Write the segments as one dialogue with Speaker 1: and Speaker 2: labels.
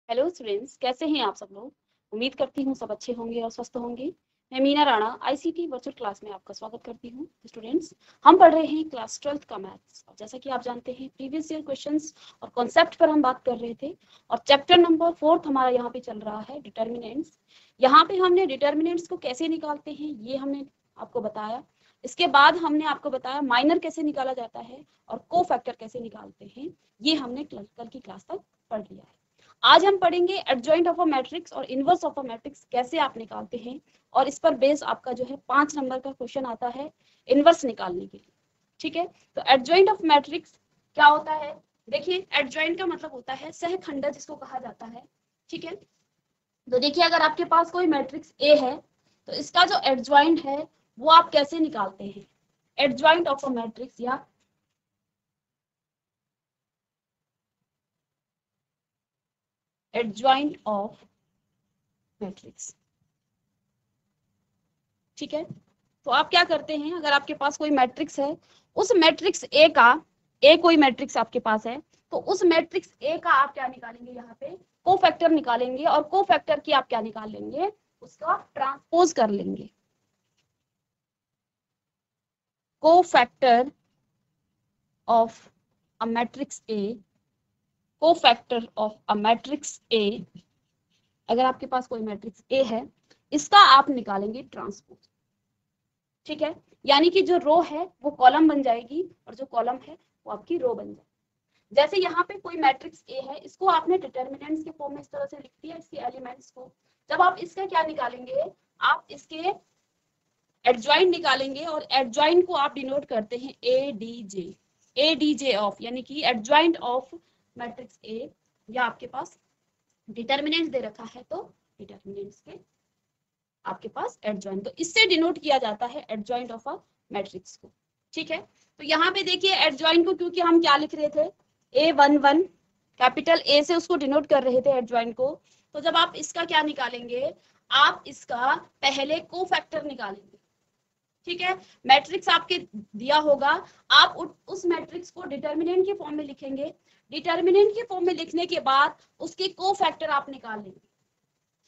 Speaker 1: Hello students, कैसे हैं आप सब लोग। उम्मीद करती हूँ सब अच्छे होंगे और स्वस्थ होंगे। मैं Meena Rana ICT virtual class में आपका स्वागत करती हूँ। स्टूडेंट्स, हम पढ़ रहे हैं क्लास 12th का मैथ्स और जैसा कि आप जानते हैं प्रीवियस ईयर क्वेश्चंस और कॉन्सेप्ट पर हम बात कर रहे थे और चैप्टर नंबर 4 हमारा यहाँ पे चल रहा है डिटर्मिनेंट्स। यहाँ पे हमने डिटर्मिनेंट्स को कैसे निकालते हैं ये हमने आपको बताया। इसके बाद हमने आपको बताया माइनर कैसे निकाला जाता है और को फैक्टर कैसे निकालते हैं, ये हमने कल की क्लास तक पढ़ लिया है। आज हम पढ़ेंगे एडजॉइंट ऑफ अ मैट्रिक्स और इनवर्स ऑफ अ मैट्रिक्स कैसे आप निकालते हैं और इस पर बेस आपका जो है 5 नंबर का क्वेश्चन आता है इनवर्स निकालने के लिए। ठीक है, तो एडजॉइंट ऑफ मैट्रिक्स क्या होता है। देखिए, एडजॉइंट का मतलब होता है सहखंड जिसको कहा जाता है। ठीक है, तो देखिए अगर आपके पास कोई मैट्रिक्स ए है तो इसका जो एडजॉइंट है वो आप कैसे निकालते हैं। एडजॉइंट ऑफ अ मैट्रिक्स या एडजॉइंट ऑफ मैट्रिक्स। ठीक है, तो आप क्या करते हैं, अगर आपके पास कोई मैट्रिक्स है, उस मैट्रिक्स ए का ए कोई मैट्रिक्स आपके पास है तो उस मैट्रिक्स ए का आप क्या निकालेंगे, यहाँ पे कोफैक्टर निकालेंगे और कोफैक्टर की आप क्या निकाल लेंगे, उसका ट्रांसपोज कर लेंगे। Cofactor of a matrix A, cofactor of a matrix A, अगर आपके पास कोई मैट्रिक्स ए है इसका आप निकालेंगे ट्रांसपोज। ठीक है, यानी कि जो रो है वो कॉलम बन जाएगी और जो कॉलम है वो आपकी रो बन जाएगी। जैसे यहाँ पे कोई मैट्रिक्स ए है, इसको आपने डिटर्मिनेंट्स के फॉर्म में इस तरह से लिख दिया, इसके एलिमेंट्स को। जब आप इसका क्या निकालेंगे, आप इसके एडजॉइंट निकालेंगे और एडजॉइंट को आप डिनोट करते हैं A D J, A D J of, यानी कि एडजॉइंट ऑफ मैट्रिक्स ए, या आपके पास डिटर्मिनेंट्स दे रखा है तो डिटर्मिनेंट्स के आपके पास एडजॉइंट, तो इससे डिनोट किया जाता है एडजॉइंट ऑफ अ मैट्रिक्स को। ठीक है, तो यहाँ पे देखिए एडजॉइंट को क्योंकि हम क्या लिख रहे थे, A11 कैपिटल ए से उसको डिनोट कर रहे थे एडजॉइंट को, तो जब आप इसका क्या निकालेंगे, आप इसका पहले कोफैक्टर निकालेंगे। ठीक है, मैट्रिक्स आपके दिया होगा, आप उस मैट्रिक्स को डिटर्मिनेंट के फॉर्म में लिखेंगे। डिटर्मिनेंट के फॉर्म में लिखने के बाद उसके कोफैक्टर आप निकाल लेंगे।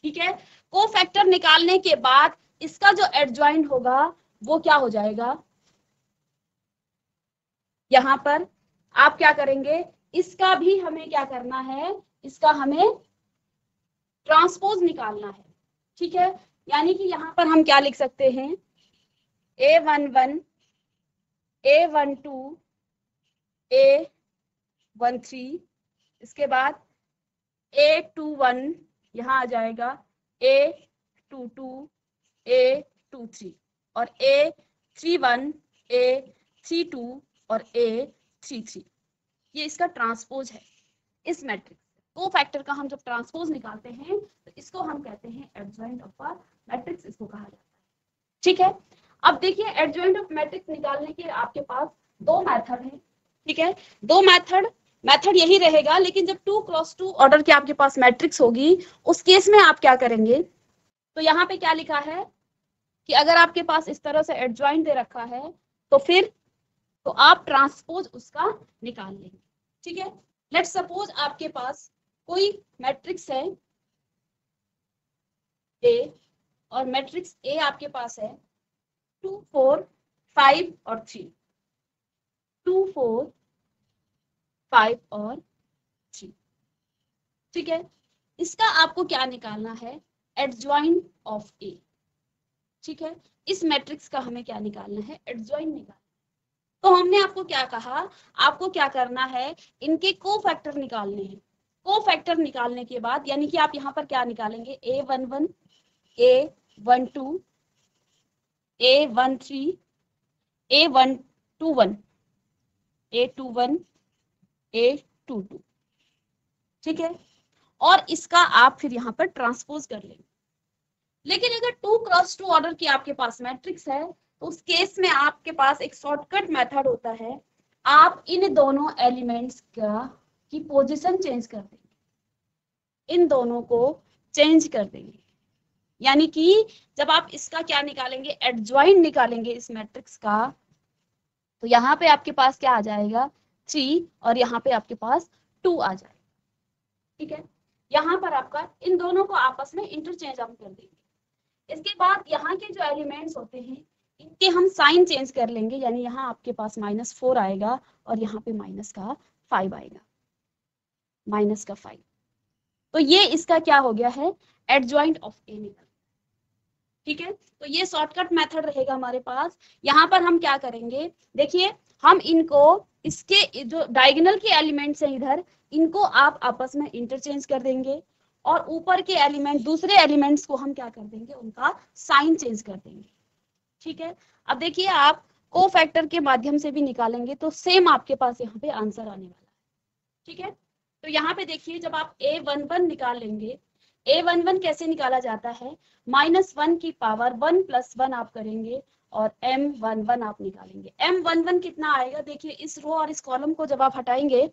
Speaker 1: ठीक है, कोफैक्टर निकालने के बाद इसका जो एडजॉइंट होगा वो क्या हो जाएगा, यहां पर आप क्या करेंगे, इसका भी हमें क्या करना है, इसका हमें ट्रांसपोज निकालना है। ठीक है, यानी कि यहां पर हम क्या लिख सकते हैं, A11 A12 A13, इसके बाद A21 यहाँ आ जाएगा, A22 A23 और A31 A32 और A33, ये इसका ट्रांसपोज है इस मैट्रिक्स। को फैक्टर का हम जब ट्रांसपोज निकालते हैं तो इसको हम कहते हैं एडजॉइंट ऑफ अ मैट्रिक्स, इसको कहा जाता है। ठीक है, अब देखिए एडजॉइंट ऑफ मैट्रिक्स निकालने के आपके पास दो मेथड हैं। ठीक है, दो मेथड यही रहेगा, लेकिन जब 2x2 ऑर्डर की आपके पास मैट्रिक्स होगी उस केस में आप क्या करेंगे, तो यहाँ पे क्या लिखा है कि अगर आपके पास इस तरह से एडजॉइंट दे रखा है तो फिर तो आप ट्रांसपोज उसका निकाल लेंगे। ठीक है, लेट्स सपोज आपके पास कोई मैट्रिक्स है ए और मैट्रिक्स ए आपके पास है 2 4 5 और 3, 2 4 5 और 3। ठीक है, इसका आपको क्या निकालना है, एडजॉइंट ऑफ ए। ठीक है, इस मैट्रिक्स का हमें क्या निकालना है, एडजॉइंट निकालना। तो हमने आपको क्या कहा, आपको क्या करना है, इनके कोफैक्टर निकालने हैं। कोफैक्टर निकालने के बाद यानी कि आप यहाँ पर क्या निकालेंगे, A11 A12 A13 A121 A21 A22। ठीक है, और इसका आप फिर यहाँ पर ट्रांसपोज कर लेंगे। लेकिन अगर 2x2 ऑर्डर की आपके पास मैट्रिक्स है तो उस केस में आपके पास एक शॉर्टकट मेथड होता है, आप इन दोनों एलिमेंट्स का की पोजीशन चेंज कर देंगे, इन दोनों को चेंज कर देंगे। यानी कि जब आप इसका क्या निकालेंगे, एडजॉइंट निकालेंगे इस मैट्रिक्स का, तो यहाँ पे आपके पास क्या आ जाएगा 3 और यहाँ पे आपके पास 2 आ जाएगा। ठीक है, यहाँ पर आपका इन दोनों को आपस में इंटरचेंज हम कर देंगे। इसके बाद यहाँ के जो एलिमेंट्स होते हैं इनके हम साइन चेंज कर लेंगे, यानी यहाँ आपके पास -4 आएगा और यहाँ पे -5 आएगा, -5। तो ये इसका क्या हो गया है, एडजॉइंट ऑफ ए निकल। ठीक है, तो ये शॉर्टकट मेथड रहेगा हमारे पास। यहाँ पर हम क्या करेंगे, देखिए हम इनको इसके जो डायगोनल के एलिमेंट्स हैं इधर, इनको आप आपस में इंटरचेंज कर देंगे और ऊपर के एलिमेंट दूसरे एलिमेंट्स को हम क्या कर देंगे, उनका साइन चेंज कर देंगे। ठीक है, अब देखिए आप को फैक्टर के माध्यम से भी निकालेंगे तो सेम आपके पास यहाँ पे आंसर आने वाला है। ठीक है, तो यहाँ पे देखिए जब आप A11 निकाल लेंगे, A11 कैसे निकाला जाता है, -1 की पावर 1 + 1 आप करेंगे और M11 आप निकालेंगे। M11 कितना आएगा, देखिए इस रो और इस कॉलम को जब आप हटाएंगे,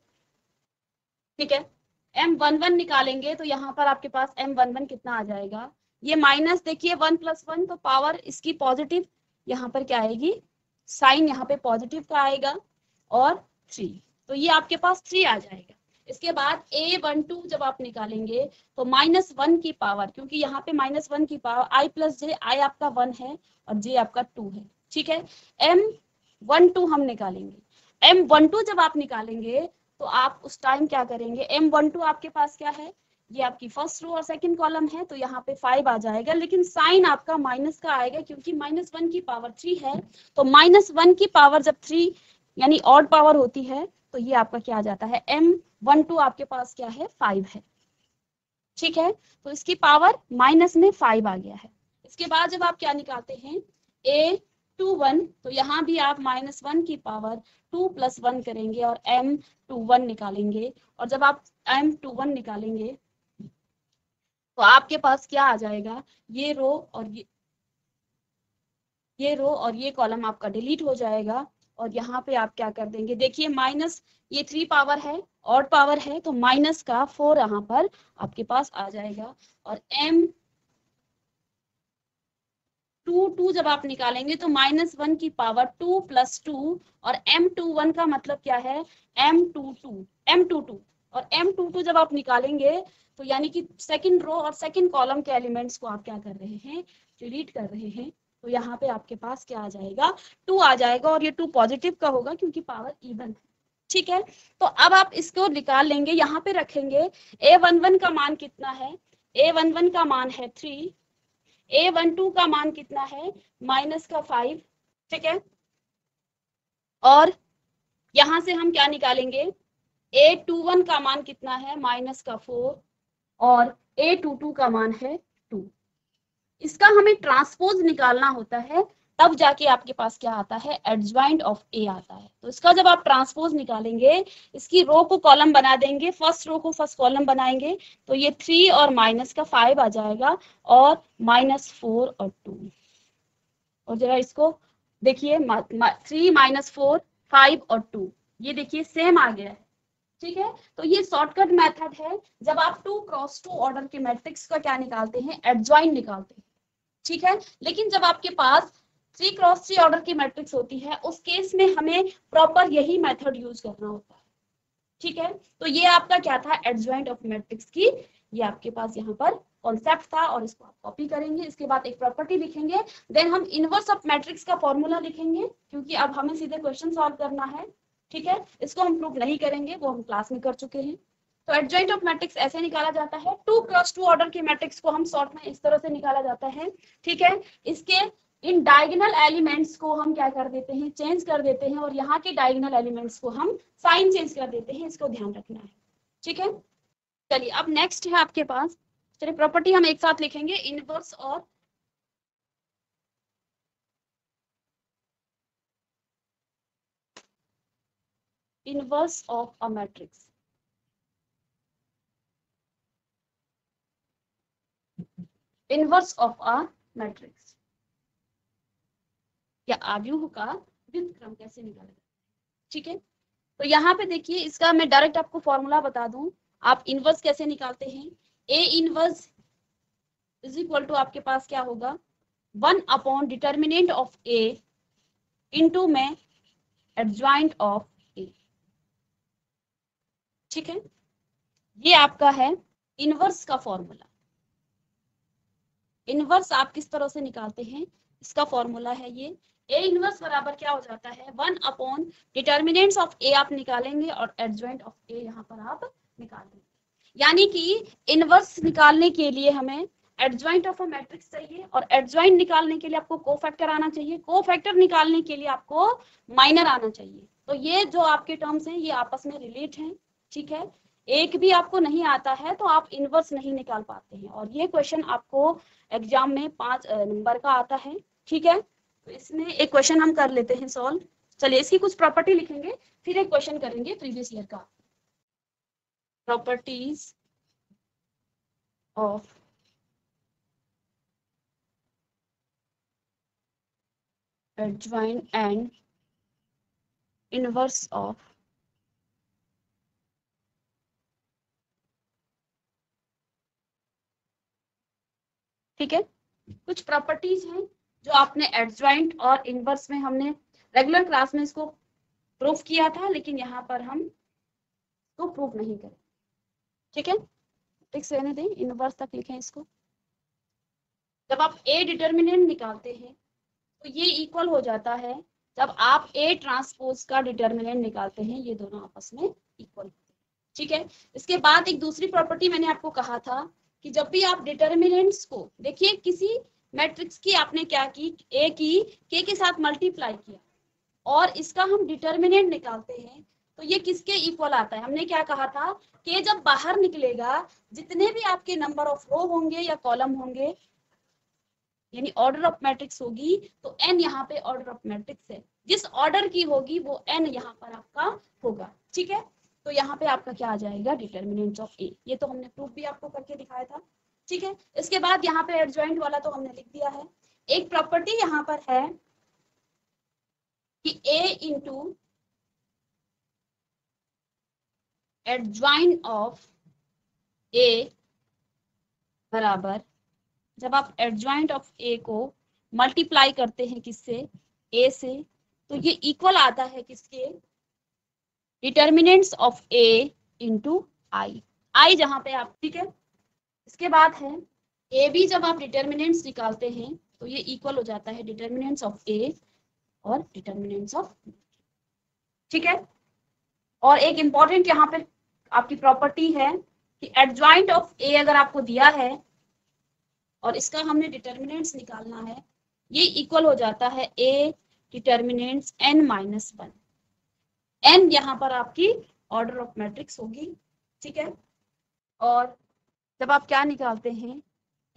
Speaker 1: ठीक है, M11 निकालेंगे तो यहाँ पर आपके पास M11 कितना आ जाएगा, ये माइनस देखिए 1 + 1 तो पावर इसकी पॉजिटिव, यहाँ पर क्या आएगी, साइन यहाँ पे पॉजिटिव का आएगा और 3, तो ये आपके पास 3 आ जाएगा। इसके बाद A12 जब आप निकालेंगे तो -1 की पावर, क्योंकि यहाँ पे -1 की पावर i + j, i आपका 1 है और j आपका 2 है। ठीक है, M12 हम निकालेंगे। M12 जब आप निकालेंगे तो आप उस टाइम क्या करेंगे, M12 आपके पास क्या है, ये आपकी फर्स्ट रो और सेकंड कॉलम है, तो यहाँ पे 5 आ जाएगा, लेकिन साइन आपका माइनस का आएगा क्योंकि -1 की पावर 3 है, तो -1 की पावर जब 3 यानी ऑड पावर होती है तो ये आपका क्या आ जाता है, M12 आपके पास क्या है, 5 है। ठीक है, तो इसकी पावर माइनस में 5 आ गया है। इसके बाद जब आप क्या निकालते हैं, A21, तो यहाँ भी आप -1 की पावर 2 + 1 करेंगे और M21 निकालेंगे, और जब आप M21 निकालेंगे तो आपके पास क्या आ जाएगा, ये रो और ये रो और ये कॉलम आपका डिलीट हो जाएगा और यहाँ पे आप क्या कर देंगे, देखिए माइनस ये 3 पावर है, ऑड पावर है, तो माइनस का 4 यहाँ पर आपके पास आ जाएगा और M22 जब आप निकालेंगे तो -1 की पावर 2 + 2 और M21 का मतलब क्या है, M22 और M22 जब आप निकालेंगे तो यानी कि सेकंड रो और सेकंड कॉलम के एलिमेंट्स को आप क्या कर रहे हैं, डिलीट कर रहे हैं, तो यहाँ पे आपके पास क्या आ जाएगा, 2 आ जाएगा और ये 2 पॉजिटिव का होगा क्योंकि पावर इवन है। ठीक है, तो अब आप इसको निकाल लेंगे, यहाँ पे रखेंगे। A11 का मान कितना है, A11 का मान है 3, A12 का मान कितना है, -5। ठीक है, और यहां से हम क्या निकालेंगे, A21 का मान कितना है, -4 और A22 का मान है 2। इसका हमें ट्रांसपोज निकालना होता है, तब जाके आपके पास क्या आता है, एडजॉइंट ऑफ ए आता है। तो इसका जब आप ट्रांसपोज निकालेंगे, इसकी रो को कॉलम बना देंगे, फर्स्ट रो को फर्स्ट कॉलम बनाएंगे, तो ये 3 और -5 आ जाएगा और -4 और 2। और जरा इसको देखिए, 3 - 4 5 और 2, ये देखिए सेम आ गया है। ठीक है, तो ये शॉर्टकट मेथड है जब आप 2 क्रॉस 2 ऑर्डर के मैट्रिक्स का क्या निकालते हैं, एडजॉइंट निकालते हैं। ठीक है, लेकिन जब आपके पास 3 क्रॉस 3 ऑर्डर की मैट्रिक्स होती है, उस केस में हमें प्रॉपर यही मेथड यूज करना होता है। ठीक है, तो ये आपका क्या था, एडजॉइंट ऑफ मैट्रिक्स की ये आपके पास यहाँ पर कॉन्सेप्ट था, और इसको आप कॉपी करेंगे। इसके बाद एक प्रॉपर्टी लिखेंगे, देन हम इनवर्स ऑफ मैट्रिक्स का फॉर्मूला लिखेंगे, क्योंकि अब हमें सीधे क्वेश्चन सॉल्व करना है। ठीक है, इसको हम प्रूव नहीं करेंगे, वो हम क्लास में कर चुके हैं। तो एडजॉइंट ऑफ मैट्रिक्स ऐसे निकाला जाता है। 2 क्रॉस 2 ऑर्डर के मैट्रिक्स को हम शॉर्ट में इस तरह से निकाला जाता है। ठीक है, इसके इन डायगोनल एलिमेंट्स को हम क्या कर देते हैं, चेंज कर देते हैं, और यहाँ के डायगोनल एलिमेंट्स को हम साइन चेंज कर देते हैं, इसको ध्यान रखना है। ठीक है, चलिए अब नेक्स्ट है आपके पास, चलिए प्रॉपर्टी हम एक साथ लिखेंगे, इनवर्स और inverse of a matrix. Inverse of a matrix या आव्यूह का व्युत्क्रम कैसे निकाला जाए। ठीक है, तो यहाँ पे देखिए, इसका मैं डायरेक्ट आपको फॉर्मूला बता दूं, आप इनवर्स कैसे निकालते हैं। A inverse is equal to आपके पास क्या होगा, 1 डिटर्मिनेंट ऑफ ए इंटू में एडजॉइंट ऑफ ए। ठीक है, ये आपका है इनवर्स का फॉर्मूला, इनवर्स आप किस तरह से निकालते हैं, इसका फॉर्मूला है ये। ए इनवर्स बराबर क्या हो जाता है, 1 अपॉन डिटर्मिनेंट्स ऑफ ए आप निकालेंगे और एडजॉइंट ऑफ ए यहाँ पर आप निकालेंगे। यानी कि इनवर्स निकालने के लिए हमें एडजॉइंट ऑफ अ मैट्रिक्स चाहिए और एडजॉइंट निकालने के लिए आपको कोफैक्टर आना चाहिए, कोफैक्टर निकालने के लिए आपको माइनर आना चाहिए। तो ये जो आपके टर्म्स हैं ये आपस में रिलेट हैं, ठीक है। एक भी आपको नहीं आता है तो आप इनवर्स नहीं निकाल पाते हैं, और ये क्वेश्चन आपको एग्जाम में 5 नंबर का आता है, ठीक है। तो इसमें एक क्वेश्चन हम कर लेते हैं सॉल्व। चलिए इसकी कुछ प्रॉपर्टी लिखेंगे, फिर एक क्वेश्चन करेंगे प्रीवियस ईयर का। Properties of adjoint and inverse of ठीक है। कुछ प्रॉपर्टीज हैं जो आपने एडजॉइंट और इनवर्स में हमने रेगुलर क्लास में इसको प्रूफ किया था, लेकिन यहाँ पर हम इसको प्रूफ नहीं करें, ठीक है। ठीक से रहने दें, इनवर्स तक लिखें इसको। जब आप ए डिटर्मिनेंट निकालते हैं तो ये इक्वल हो जाता है जब आप ए ट्रांसपोज का डिटर्मिनेंट निकालते हैं, ये दोनों आपस में इक्वल होते हैं, ठीक है। इसके बाद एक दूसरी प्रॉपर्टी मैंने आपको कहा था कि जब भी आप डिटर्मिनेंट्स को देखिए, किसी मैट्रिक्स की आपने क्या की, ए की के साथ मल्टीप्लाई किया और इसका हम डिटर्मिनेंट निकालते हैं तो ये किसके इक्वल आता है। हमने क्या कहा था कि जब बाहर निकलेगा जितने भी आपके नंबर ऑफ रो होंगे या कॉलम होंगे, यानी ऑर्डर ऑफ मैट्रिक्स होगी, तो एन यहाँ पे ऑर्डर ऑफ मैट्रिक्स है, जिस ऑर्डर की होगी वो एन यहाँ पर आपका होगा, ठीक है। तो यहाँ पे आपका क्या आ जाएगा, डिटर्मिनेंट ऑफ ए। ये तो हमने प्रूफ भी आपको करके दिखाया था, ठीक है। इसके बाद यहाँ पे एडजॉइंट वाला तो हमने लिख दिया है। एक प्रॉपर्टी यहाँ पर है कि ए इंटू एडजॉइंट ऑफ ए बराबर, जब आप एडजॉइंट ऑफ ए को मल्टीप्लाई करते हैं किससे, ए से, तो ये इक्वल आता है किसके, डिटर्मिनेंट्स ऑफ ए इंटू आई, आई जहां पे आप, ठीक है। इसके बाद है ए बी, जब आप डिटर्मिनेंट्स निकालते हैं तो ये इक्वल हो जाता है डिटर्मिनेंट्स ऑफ ए और डिटर्मिनेंट्स ऑफ, ठीक है। और एक इंपॉर्टेंट यहाँ पे आपकी प्रॉपर्टी है कि एडजॉइंट ऑफ ए अगर आपको दिया है और इसका हमने डिटर्मिनेंट्स निकालना है, ये इक्वल हो जाता है A determinants n minus 1। n यहाँ पर आपकी ऑर्डर ऑफ मैट्रिक्स होगी, ठीक है। और जब आप क्या निकालते हैं,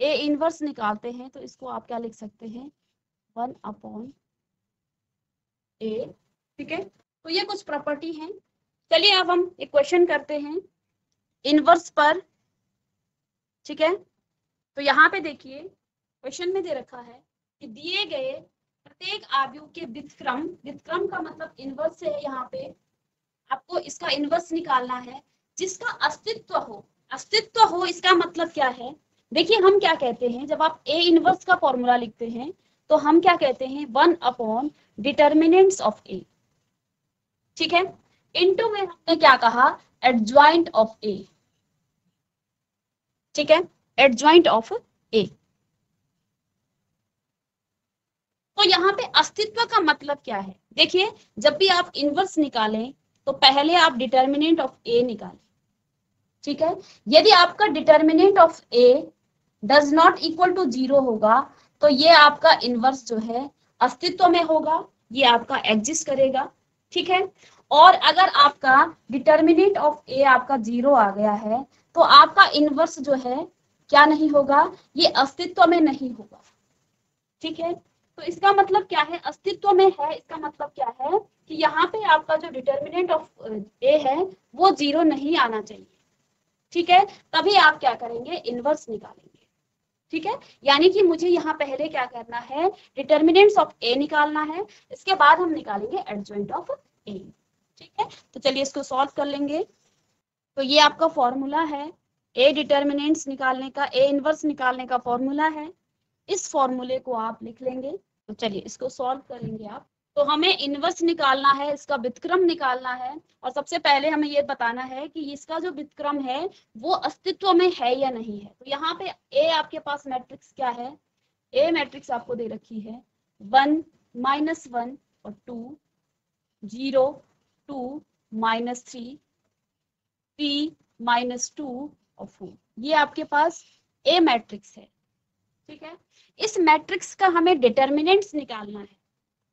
Speaker 1: ए इनवर्स निकालते हैं, तो इसको आप क्या लिख सकते हैं, 1 अपॉन ए, ठीक है। तो ये कुछ प्रॉपर्टी हैं। चलिए अब हम एक क्वेश्चन करते हैं इनवर्स पर, ठीक है। तो यहाँ पे देखिए क्वेश्चन में दे रखा है कि दिए गए प्रत्येक आव्यूह के व्युत्क्रम, व्युत्क्रम का मतलब इनवर्स है, यहाँ पे आपको इसका इनवर्स निकालना है जिसका अस्तित्व हो। अस्तित्व हो इसका मतलब क्या है, देखिए हम क्या कहते हैं, जब आप ए इनवर्स का फॉर्मूला लिखते हैं तो हम क्या कहते हैं, 1 अपॉन डिटर्मिनेंट्स ऑफ ए, ठीक है। इनटू में हमने क्या कहा, एडजॉइंट ऑफ ए, ठीक है, एडजॉइंट ऑफ ए। तो यहाँ पे अस्तित्व का मतलब क्या है, देखिए जब भी आप इनवर्स निकालें तो पहले आप डिटर्मिनेंट ऑफ ए निकालें, ठीक है। यदि आपका determinant of A does not equal to 0 होगा तो ये आपका इनवर्स जो है अस्तित्व में होगा, ये आपका एग्जिस्ट करेगा, ठीक है। और अगर आपका डिटर्मिनेंट ऑफ ए आपका 0 आ गया है तो आपका इनवर्स जो है क्या नहीं होगा, ये अस्तित्व में नहीं होगा, ठीक है। तो इसका मतलब क्या है, अस्तित्व में है, इसका मतलब क्या है कि यहाँ पे आपका जो डिटर्मिनेंट ऑफ ए है वो 0 नहीं आना चाहिए, ठीक है। तभी आप क्या करेंगे, इनवर्स निकालेंगे, ठीक है। यानी कि मुझे यहाँ पहले क्या करना है, डिटर्मिनेंट्स ऑफ ए निकालना है, इसके बाद हम निकालेंगे एडजॉइंट ऑफ ए, ठीक है। तो चलिए इसको सॉल्व कर लेंगे। तो ये आपका फॉर्मूला है ए डिटर्मिनेंट्स निकालने का, ए इनवर्स निकालने का फॉर्मूला है। इस फॉर्मूले को आप लिख लेंगे। तो चलिए इसको सॉल्व करेंगे आप। तो हमें इनवर्स निकालना है, इसका व्युत्क्रम निकालना है, और सबसे पहले हमें ये बताना है कि इसका जो व्युत्क्रम है वो अस्तित्व में है या नहीं है। तो यहाँ पे ए आपके पास मैट्रिक्स क्या है, ए मैट्रिक्स आपको दे रखी है 1 -1 और 2 0 2 -3 3 -2 और 4, ये आपके पास ए मैट्रिक्स है। ठीक है, इस मैट्रिक्स का हमें डिटर्मिनेंट्स निकालना है।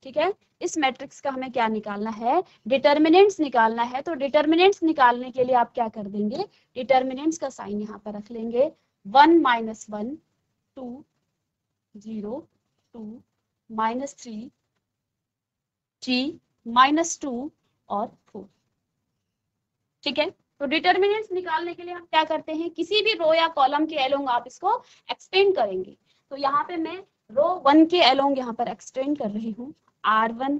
Speaker 1: ठीक है, इस मैट्रिक्स का हमें क्या निकालना है, डिटर्मिनेंट्स निकालना है। तो डिटर्मिनेंट्स निकालने के लिए आप क्या कर देंगे, डिटर्मिनेंट्स का साइन यहाँ पर रख लेंगे 1 -1 2 0 2 -3 3 -2 और 4। ठीक है, तो डिटर्मिनेंट्स निकालने के लिए हम क्या करते हैं, किसी भी रो या कॉलम के एलोंग आप इसको एक्सटेंड करेंगे। तो यहाँ पे मैं रो 1 के एलोंग यहाँ पर एक्सटेंड कर रही हूँ R1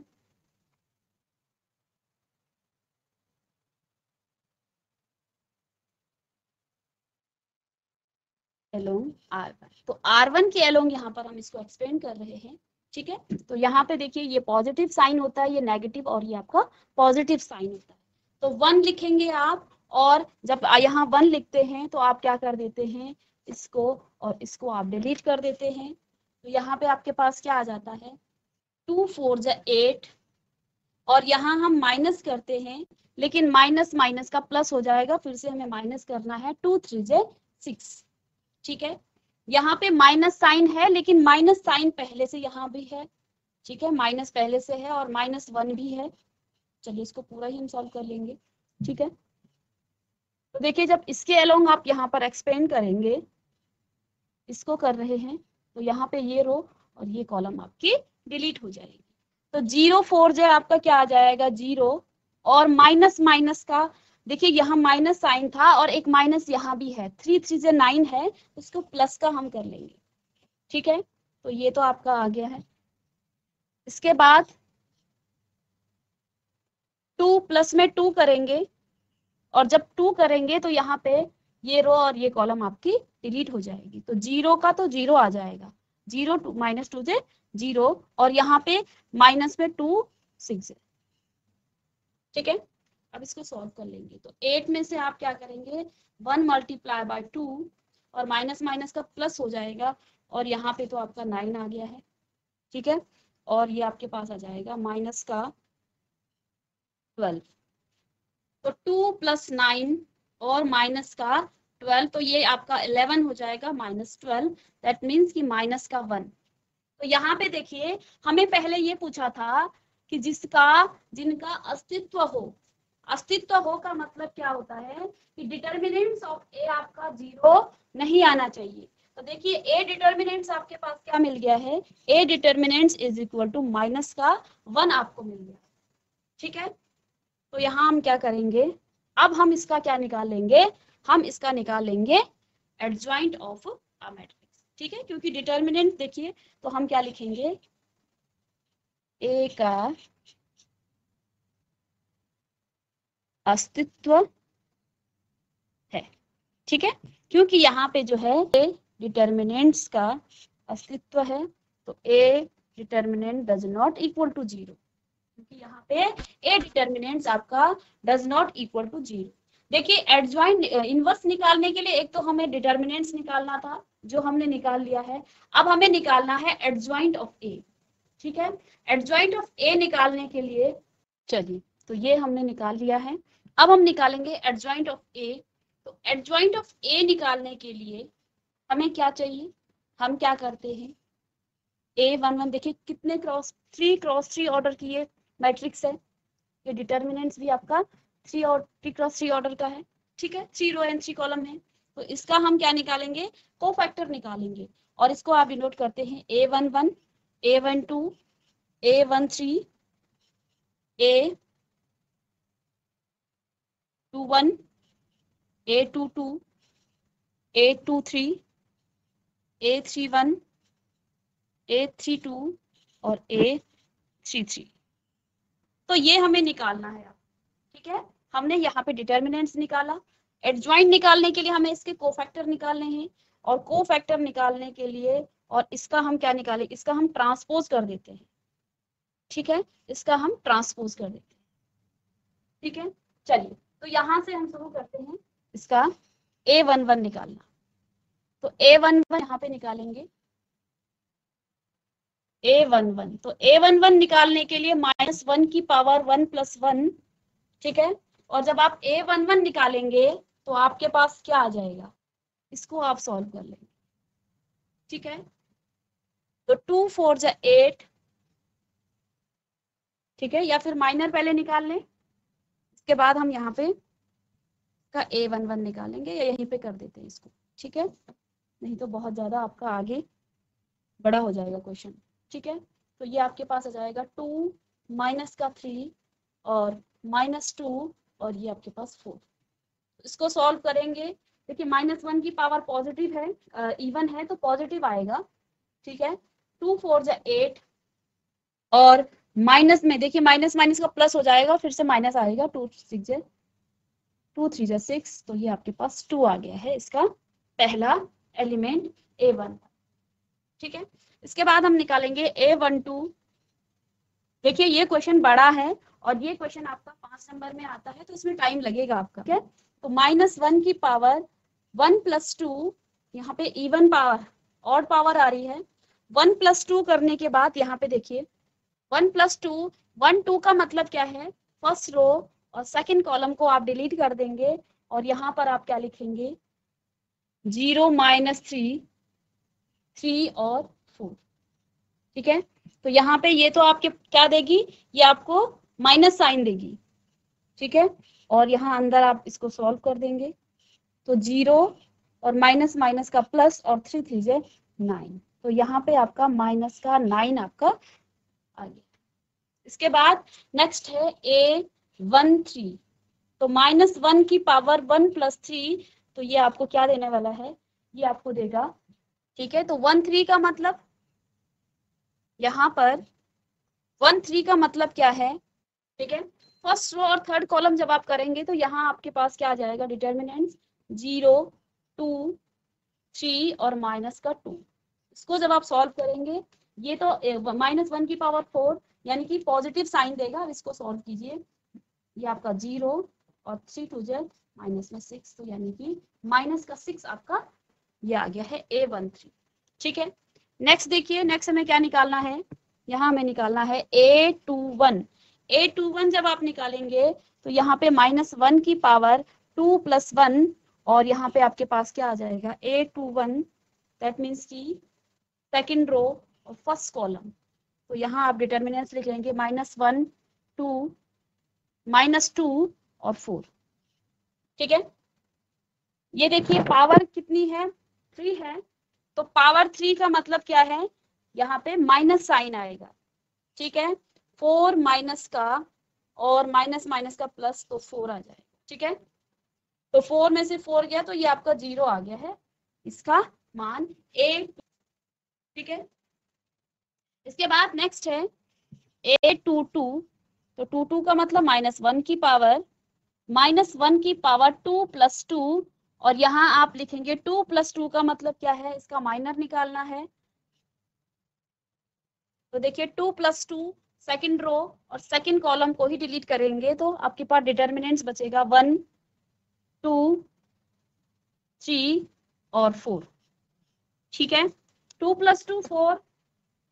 Speaker 1: एलोंग R1, तो R1 के एलोंग यहाँ पर हम इसको एक्सटेंड कर रहे हैं। ठीक है, तो यहाँ पे देखिए ये पॉजिटिव साइन होता है, ये नेगेटिव, और ये आपका पॉजिटिव साइन होता है। तो 1 लिखेंगे आप, और जब यहाँ 1 लिखते हैं तो आप क्या कर देते हैं, इसको और इसको आप डिलीट कर देते हैं। तो यहाँ पे आपके पास क्या आ जाता है 2 4 जा 8, और यहाँ हम माइनस करते हैं, लेकिन माइनस माइनस का प्लस हो जाएगा, फिर से हमें माइनस करना है 2 3 जा 6। ठीक है, यहाँ पे माइनस साइन है, लेकिन माइनस साइन पहले से यहाँ भी है। ठीक है, माइनस पहले से है और -1 भी है। चलिए इसको पूरा ही हम सॉल्व कर लेंगे। ठीक है, तो देखिए जब इसके अलोंग आप यहाँ पर एक्सपेंड करेंगे, इसको कर रहे हैं, तो यहाँ पे ये रो और ये कॉलम आपकी डिलीट हो जाएगी। तो 0 4 जो आपका क्या आ जाएगा 0, और माइनस माइनस का देखिए यहाँ माइनस साइन था और एक माइनस यहाँ भी है, 3 3 से 9 है, उसको प्लस का हम कर लेंगे। ठीक है, तो ये तो आपका आ गया है। इसके बाद 2 प्लस में 2 करेंगे, और जब 2 करेंगे तो यहाँ पे ये रो और ये कॉलम आपकी डिलीट हो जाएगी। तो 0 का तो 0 आ जाएगा, 0 2 -2 से 0, और यहाँ पे माइनस में 2 6 है। ठीक है, अब इसको सॉल्व कर लेंगे। तो 8 में से आप क्या करेंगे 1 × 2, और माइनस माइनस का प्लस हो जाएगा, और यहाँ पे तो आपका 9 आ गया है। ठीक है, और ये आपके पास आ जाएगा माइनस का 12। तो 2 + 9 और माइनस का 12, तो ये आपका 11 हो जाएगा -12, दैट मीन्स कि माइनस का 1। तो यहाँ पे देखिए हमें पहले ये पूछा था कि जिनका अस्तित्व हो, अस्तित्व हो का मतलब क्या होता है कि डिटर्मिनेंट्स ऑफ ए आपका 0 नहीं आना चाहिए। तो देखिए ए डिटर्मिनेंट्स आपके पास क्या मिल गया है, A determinants is equal to minus का 1 आपको मिल गया। ठीक है, तो यहाँ हम क्या करेंगे, अब हम इसका क्या निकाल लेंगे, हम इसका निकाल लेंगे एडजॉइंट ऑफ अ मैट्रिक्स। ठीक है, क्योंकि डिटर्मिनेंट देखिए, तो हम क्या लिखेंगे, ए का अस्तित्व है। ठीक है, क्योंकि यहाँ पे जो है ए डिटर्मिनेंट्स का अस्तित्व है, तो A determinant does not equal to 0, क्योंकि यहाँ पे ए डिटर्मिनेंट्स आपका डज नॉट इक्वल टू 0। देखिए एडजॉइंट इनवर्स निकालने के लिए एक तो हमें डिटर्मिनेंट्स निकालना था, जो हमने निकाल लिया है। अब हमें निकालना है एडजॉइंट ऑफ ए। ठीक है, एडजॉइंट ऑफ ए निकालने के लिए चलिए, तो ये हमने निकाल लिया है। अब हम निकालेंगे एडजॉइंट ऑफ ए। तो एडजॉइंट ऑफ ए निकालने के लिए हमें क्या चाहिए, हम क्या करते हैं, A11 देखिए कितने क्रॉस 3 ऑर्डर की ये मैट्रिक्स है, ये डिटर्मिनेंट्स भी आपका 3 और 3 × 3 ऑर्डर का है। ठीक है, 3 रो एंड 3 कॉलम है, तो इसका हम क्या निकालेंगे, कोफैक्टर निकालेंगे, और इसको आप डिनोट करते हैं A11 A12 A13 A21 A22 A23 A31 A32 और A33। तो ये हमें निकालना है। ठीक है, हमने यहाँ पे डिटर्मिनेंट्स निकाला, एडजॉइंट निकालने के लिए हमें इसके कोफैक्टर निकालने हैं, और कोफैक्टर निकालने के लिए और इसका हम क्या निकालें, इसका हम ट्रांसपोज कर देते हैं। ठीक है, इसका हम ट्रांसपोज कर देते हैं। ठीक है, चलिए तो यहां से हम शुरू करते हैं इसका A11 निकालना। तो A11 यहाँ पे निकालेंगे A11, तो A11 निकालने के लिए -1 की पावर 1 + 1, ठीक है। और जब आप A11 निकालेंगे तो आपके पास क्या आ जाएगा, इसको आप सॉल्व कर लेंगे। ठीक है, तो 2 4 जा 8, ठीक है, या फिर माइनर पहले निकाल लें, इसके बाद हम यहाँ पे का A11 निकालेंगे, या यहीं पे कर देते हैं इसको। ठीक है, नहीं तो बहुत ज्यादा आपका आगे बड़ा हो जाएगा क्वेश्चन। ठीक है, तो ये आपके पास आ जाएगा 2 -3 और -2 और ये आपके पास 4। इसको सॉल्व करेंगे, देखिए -1 की पावर पॉजिटिव है, इवन है तो पॉजिटिव आएगा। ठीक है, 2 4 जा 8 और माइनस में देखिए माइनस माइनस का प्लस हो जाएगा, फिर से माइनस आएगा, 2 3 जा 6, तो ये आपके पास 2 आ गया है इसका पहला एलिमेंट A1। ठीक है, इसके बाद हम निकालेंगे A12। देखिए ये क्वेश्चन बड़ा है और ये क्वेश्चन आपका 5 नंबर में आता है, तो इसमें टाइम लगेगा आपका। ठीक है, तो -1 की पावर 1 + 2, यहाँ पे इवन पावर ऑड पावर आ रही है। 1 + 2 करने के बाद यहाँ पे देखिए 1 + 2, 1 2 का मतलब क्या है, फर्स्ट रो और सेकंड कॉलम को आप डिलीट कर देंगे और यहाँ पर आप क्या लिखेंगे 0 -3 3 और 4। ठीक है, तो यहाँ पे ये तो आपके क्या देगी, ये आपको माइनस साइन देगी। ठीक है, और यहाँ अंदर आप इसको सॉल्व कर देंगे, तो 0 और माइनस माइनस का प्लस और 3 3 जे 9, तो यहाँ पे आपका माइनस का 9 आपका आ गया। इसके बाद नेक्स्ट है A13, तो -1 की पावर 1 + 3, तो ये आपको क्या देने वाला है, ये आपको देगा। ठीक है, तो 1 3 का मतलब यहाँ पर 1 3 का मतलब क्या है। ठीक है, फर्स्ट रो और थर्ड कॉलम जब आप करेंगे तो यहाँ आपके पास क्या आ जाएगा, डिटर्मिनेंट्स 0 2 3 और माइनस का 2। इसको जब आप सॉल्व करेंगे ये तो -1 की पावर 4 यानी कि पॉजिटिव साइन देगा। अब इसको सॉल्व कीजिए, ये आपका 0 और 3 2 जे माइनस में 6, तो यानी कि माइनस का 6 आपका ये आ गया है A13। ठीक है, नेक्स्ट देखिए, नेक्स्ट हमें क्या निकालना है, यहाँ हमें निकालना है A21। A21 जब आप निकालेंगे तो यहाँ पे -1 की पावर 2 + 1 और यहाँ पे आपके पास क्या आ जाएगा A21, दैट मीन्स की सेकंड रो और फर्स्ट कॉलम। तो यहाँ आप डिटर्मिनेंट्स लिख लेंगे -1 2 -2 और 4। ठीक है, ये देखिए पावर कितनी है, 3 है, तो पावर 3 का मतलब क्या है, यहाँ पे माइनस साइन आएगा। ठीक है, 4 माइनस का और माइनस माइनस का प्लस, तो 4 आ जाएगा। ठीक है, तो 4 में से 4 गया तो ये आपका 0 आ गया है, इसका मान A। ठीक है, इसके बाद नेक्स्ट है A22, तो 22 का मतलब -1 की पावर 2 + 2 और यहाँ आप लिखेंगे 2 + 2 का मतलब क्या है, इसका माइनर निकालना है। तो देखिए 2 + 2 सेकंड रो और सेकंड कॉलम को ही डिलीट करेंगे तो आपके पास डिटर्मिनेंट्स बचेगा 1 2 3 और 4। ठीक है, 2 + 2 4,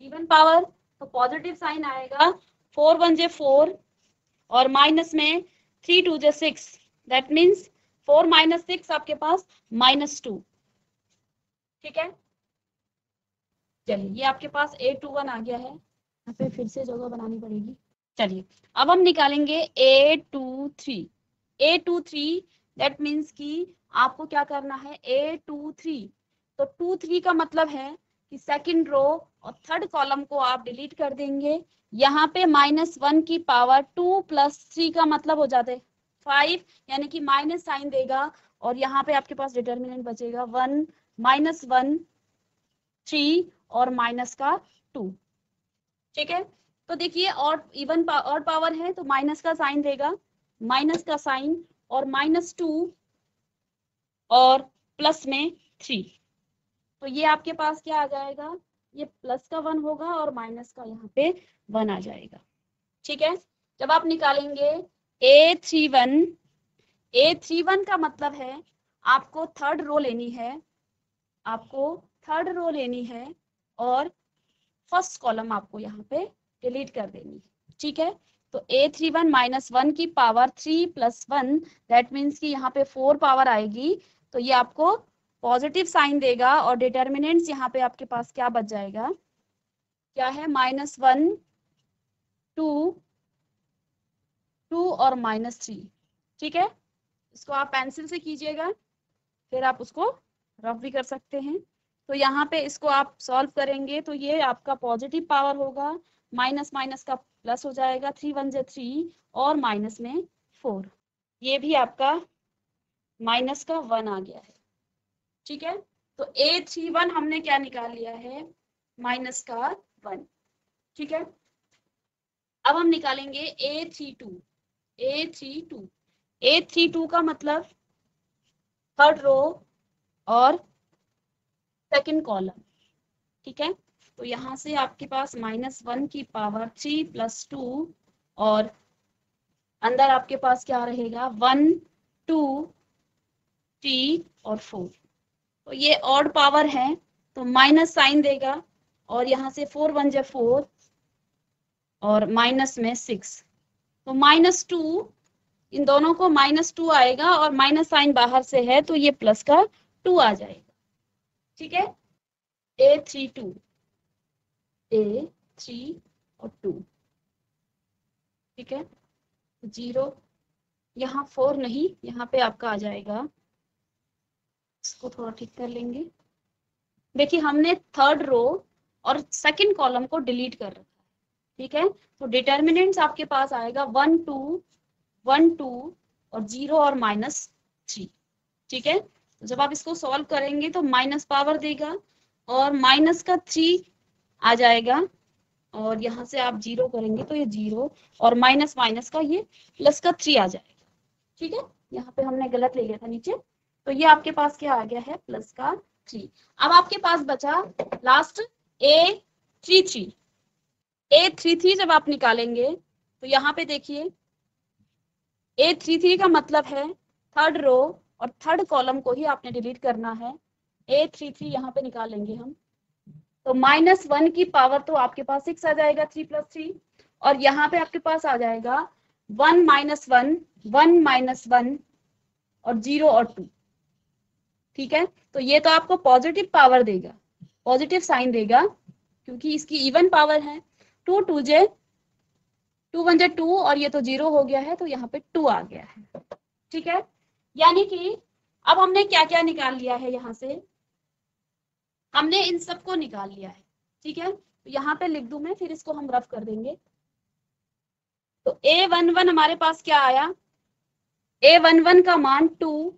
Speaker 1: इवन पावर तो पॉजिटिव साइन आएगा, 4 1 जे 4 और माइनस में 3 2 जे 6, दैट मीन्स 4 - 6 आपके पास -2। ठीक है, चलिए ये आपके पास A21 आ गया है, यहाँ पे फिर से जगह बनानी पड़ेगी। चलिए अब हम निकालेंगे A23। A23 दैट मीन्स कि आपको क्या करना है A23, तो 2 3 का मतलब है कि सेकंड रो और थर्ड कॉलम को आप डिलीट कर देंगे। यहाँ पे -1 की पावर 2 + 3 का मतलब हो जाते 5, यानी कि माइनस साइन देगा और यहाँ पे आपके पास डिटर्मिनेंट बचेगा 1 -1 3 और माइनस का 2। ठीक है, तो देखिए और इवन और पावर है तो माइनस का साइन देगा, माइनस का साइन और -2 और प्लस में 3, तो ये आपके पास क्या आ जाएगा ये प्लस का 1 होगा और माइनस का यहाँ पे 1 आ जाएगा। ठीक है, जब आप निकालेंगे A31 का मतलब है आपको थर्ड रो लेनी है, और फर्स्ट कॉलम आपको यहाँ पे डिलीट कर देनी है। ठीक है, तो A31 माइनस 1 की पावर 3 प्लस 1, दैट मीन्स कि यहाँ पे 4 पावर आएगी, तो ये आपको पॉजिटिव साइन देगा और डिटर्मिनेंट्स यहाँ पे आपके पास क्या बच जाएगा, क्या है, -1 2 2 और -3। ठीक है, इसको आप पेंसिल से कीजिएगा, फिर आप उसको रफ भी कर सकते हैं। तो यहाँ पे इसको आप सॉल्व करेंगे तो ये आपका पॉजिटिव पावर होगा, माइनस माइनस का प्लस हो जाएगा, 3 1 जा 3 और माइनस में 4, ये भी आपका माइनस का 1 आ गया है। ठीक है, तो A31 हमने क्या निकाल लिया है, माइनस का 1। ठीक है, अब हम निकालेंगे A32 का मतलब थर्ड रो और सेकंड कॉलम। ठीक है, तो यहाँ से आपके पास -1 की पावर 3 प्लस 2 और अंदर आपके पास क्या रहेगा, 1 2 3 और 4। तो ये ऑड पावर है तो माइनस साइन देगा और यहाँ से 4 1 जा 4 और माइनस में 6, तो -2, इन दोनों को -2 आएगा और माइनस साइन बाहर से है तो ये प्लस का 2 आ जाएगा। ठीक है, A3 और 2। ठीक है, 0, यहाँ 4 नहीं, यहाँ पे आपका आ जाएगा, इसको थोड़ा ठीक कर लेंगे। देखिए हमने थर्ड रो और सेकंड कॉलम को डिलीट कर रखा है। ठीक है, तो डिटर्मिनेंट्स आपके पास आएगा 1 2 1 2 और 0 और -3। ठीक है, तो जब आप इसको सॉल्व करेंगे तो माइनस पावर देगा और माइनस का 3 आ जाएगा और यहाँ से आप 0 करेंगे तो ये 0 और माइनस माइनस का ये प्लस का 3 आ जाएगा। ठीक है, यहाँ पे हमने गलत ले लिया था नीचे, तो ये आपके पास क्या आ गया है, प्लस का 3। अब आपके पास बचा लास्ट A33 जब आप निकालेंगे तो यहाँ पे देखिए A33 का मतलब है थर्ड रो और थर्ड कॉलम को ही आपने डिलीट करना है। A33 यहाँ पे निकाल लेंगे हम, तो -1 की पावर तो आपके पास 6 आ जाएगा, 3 + 3, और यहाँ पे आपके पास आ जाएगा 1 -1 और 0 और 2। ठीक है, तो ये तो आपको पॉजिटिव पावर देगा, पॉजिटिव साइन देगा क्योंकि इसकी इवन पावर है। 2 2 1 जा 2 और ये तो 0 हो गया है तो यहाँ पे 2 आ गया है। ठीक है, यानी कि अब हमने क्या क्या निकाल लिया है, यहाँ से हमने इन सबको निकाल लिया है। ठीक है, तो यहाँ पे लिख दूं मैं, फिर इसको हम रफ कर देंगे। तो A11 हमारे पास क्या आया, A11 का मान 2,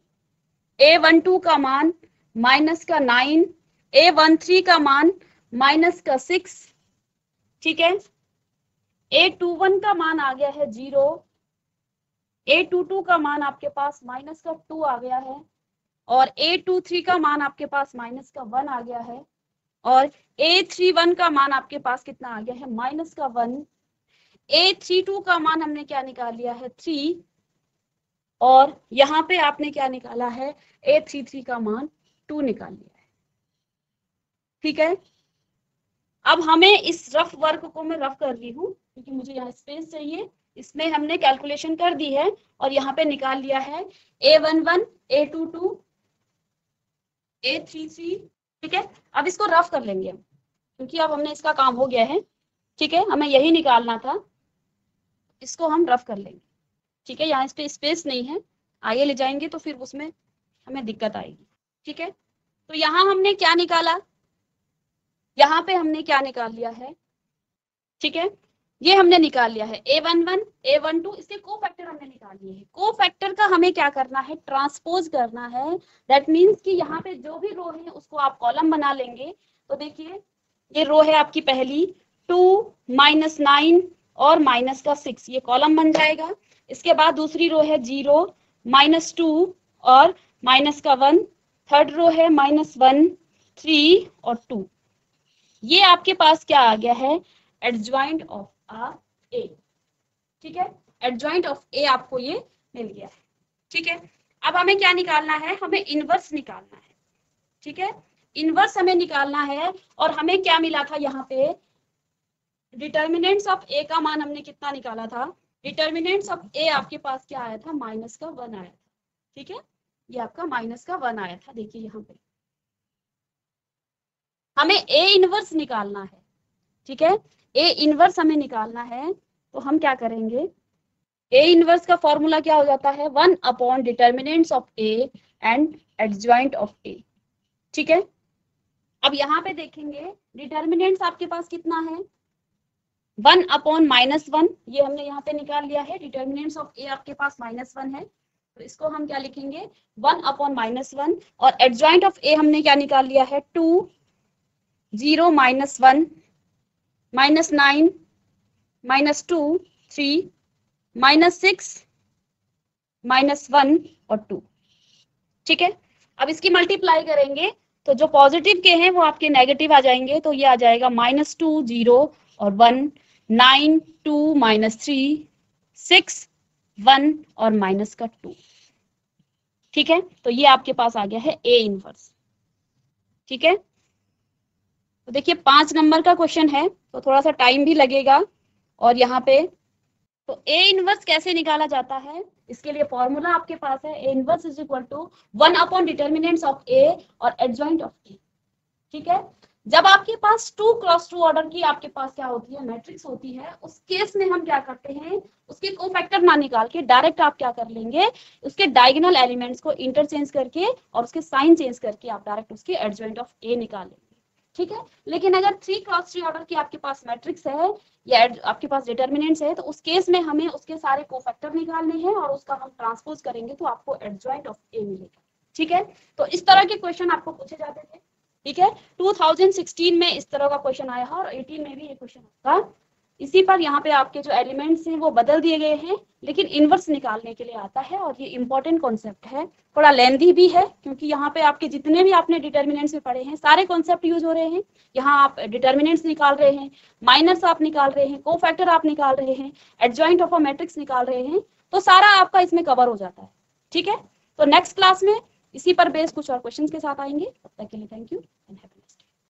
Speaker 1: A12 का मान -9, A13 का मान -6। ठीक है, A21 का मान आ गया है 0, A22 का मान आपके पास -2 आ गया है और A23 का मान आपके पास -1 आ गया है और A31 का मान आपके पास कितना आ गया है, -1। A32 का मान हमने क्या निकाल लिया है, 3, और यहाँ पे आपने क्या निकाला है, A33 का मान 2 निकाल लिया है। ठीक है, अब हमें इस रफ वर्क को मैं रफ कर रही हूँ क्योंकि मुझे यहाँ स्पेस चाहिए। इसमें हमने कैलकुलेशन कर दी है और यहाँ पे निकाल लिया है A11 A22 A33। ठीक है, अब इसको रफ कर लेंगे हम क्योंकि अब हमने इसका काम हो गया है। ठीक है, हमें यही निकालना था, इसको हम रफ कर लेंगे। ठीक है, यहाँ इस पे स्पेस नहीं है, आगे ले जाएंगे तो फिर उसमें हमें दिक्कत आएगी। ठीक है, तो यहाँ हमने क्या निकाला, यहाँ पे हमने क्या निकाल लिया है। ठीक है, ये हमने निकाल लिया है A11 A12, इसके कोफैक्टर हमने निकाल लिए हैं। कोफैक्टर का हमें क्या करना है, ट्रांसपोज करना है। दैट मीन्स कि यहाँ पे जो भी रो है उसको आप कॉलम बना लेंगे। तो देखिए ये रो है आपकी पहली, 2 -9 और -6, ये कॉलम बन जाएगा। इसके बाद दूसरी रो है 0 -2 और -1। थर्ड रो है -1 3 और 2, ये आपके पास क्या आ गया है, एडजॉइंट ऑफ अ ए। ठीक है, एडजॉइंट ऑफ ए आपको ये मिल गया है। ठीक है, अब हमें क्या निकालना है, हमें इनवर्स निकालना है। ठीक है, इनवर्स हमें निकालना है और हमें क्या मिला था यहाँ पे, डिटर्मिनेंट्स ऑफ ए का मान हमने कितना निकाला था, डिटर्मिनेंट्स ऑफ ए आपके पास क्या आया था, -1 आया था। ठीक है, ये आपका -1 आया था। देखिए यहाँ पे हमें ए इनवर्स निकालना है। ठीक है, ए इनवर्स हमें निकालना है, तो हम क्या करेंगे, ए इनवर्स का फॉर्मूला क्या हो जाता है, 1 upon determinants of A and adjoint of A. ठीक है, अब यहाँ पे देखेंगे डिटर्मिनेंट्स आपके पास कितना है, 1 अपॉन -1, ये हमने यहाँ पे निकाल लिया है। डिटर्मिनेंट्स ऑफ ए आपके पास -1 है, तो इसको हम क्या लिखेंगे, 1 अपॉन -1, और एडजॉइंट ऑफ ए हमने क्या निकाल लिया है, 2, 0, -1, -9, -2, 3, -6, -1 और 2। ठीक है, अब इसकी मल्टीप्लाई करेंगे तो जो पॉजिटिव के हैं वो आपके नेगेटिव आ जाएंगे, तो ये आ जाएगा -2, 0 और 1, 9, 2, -3, 6, 1 और -2। ठीक है, तो ये आपके पास आ गया है ए इनवर्स। ठीक है, तो देखिए 5 नंबर का क्वेश्चन है, तो थोड़ा सा टाइम भी लगेगा। और यहाँ पे तो ए इनवर्स कैसे निकाला जाता है, इसके लिए फॉर्मूला आपके पास है, A inverse is equal to 1 upon determinants of A और एडजॉइंट ऑफ ए। ठीक है, जब आपके पास 2 क्रॉस 2 ऑर्डर की आपके पास क्या होती है, मैट्रिक्स होती है, उस केस में हम क्या करते हैं, उसके कोफैक्टर ना निकाल के डायरेक्ट आप क्या कर लेंगे, उसके डायगोनल एलिमेंट्स को इंटरचेंज करके और उसके साइन चेंज करके आप डायरेक्ट उसके एडजॉइंट ऑफ ए निकाल लेंगे। ठीक है, लेकिन अगर 3 क्रॉस 3 ऑर्डर की आपके पास मैट्रिक्स है या आपके पास डिटर्मिनेंट्स है, तो उस केस में हमें उसके सारे कोफैक्टर निकालने हैं और उसका हम ट्रांसपोज करेंगे तो आपको एडजॉइंट ऑफ ए मिलेगा। ठीक है, तो इस तरह के क्वेश्चन आपको पूछे जाते थे। ठीक है, 2016 में इस तरह का क्वेश्चन आया है और 18 में भी ये क्वेश्चन आता। इसी पर यहाँ पे आपके जो एलिमेंट्स हैं वो बदल दिए गए हैं, लेकिन इनवर्स निकालने के लिए आता है और ये इंपॉर्टेंट कॉन्सेप्ट है। थोड़ा लेंथी भी है क्योंकि यहाँ पे आपके जितने भी आपने डिटर्मिनेंट्स में पढ़े हैं सारे कॉन्सेप्ट यूज हो रहे हैं। यहाँ आप डिटर्मिनेंट्स निकाल रहे हैं, माइनर्स आप निकाल रहे हैं, कोफैक्टर आप निकाल रहे हैं, एडजॉइंट ऑफ अ मैट्रिक्स निकाल रहे हैं, तो सारा आपका इसमें कवर हो जाता है। ठीक है, तो नेक्स्ट क्लास में इसी पर बेस्ड कुछ और क्वेश्चंस के साथ आएंगे। तब तक के लिए थैंक यू एंड हैप्पी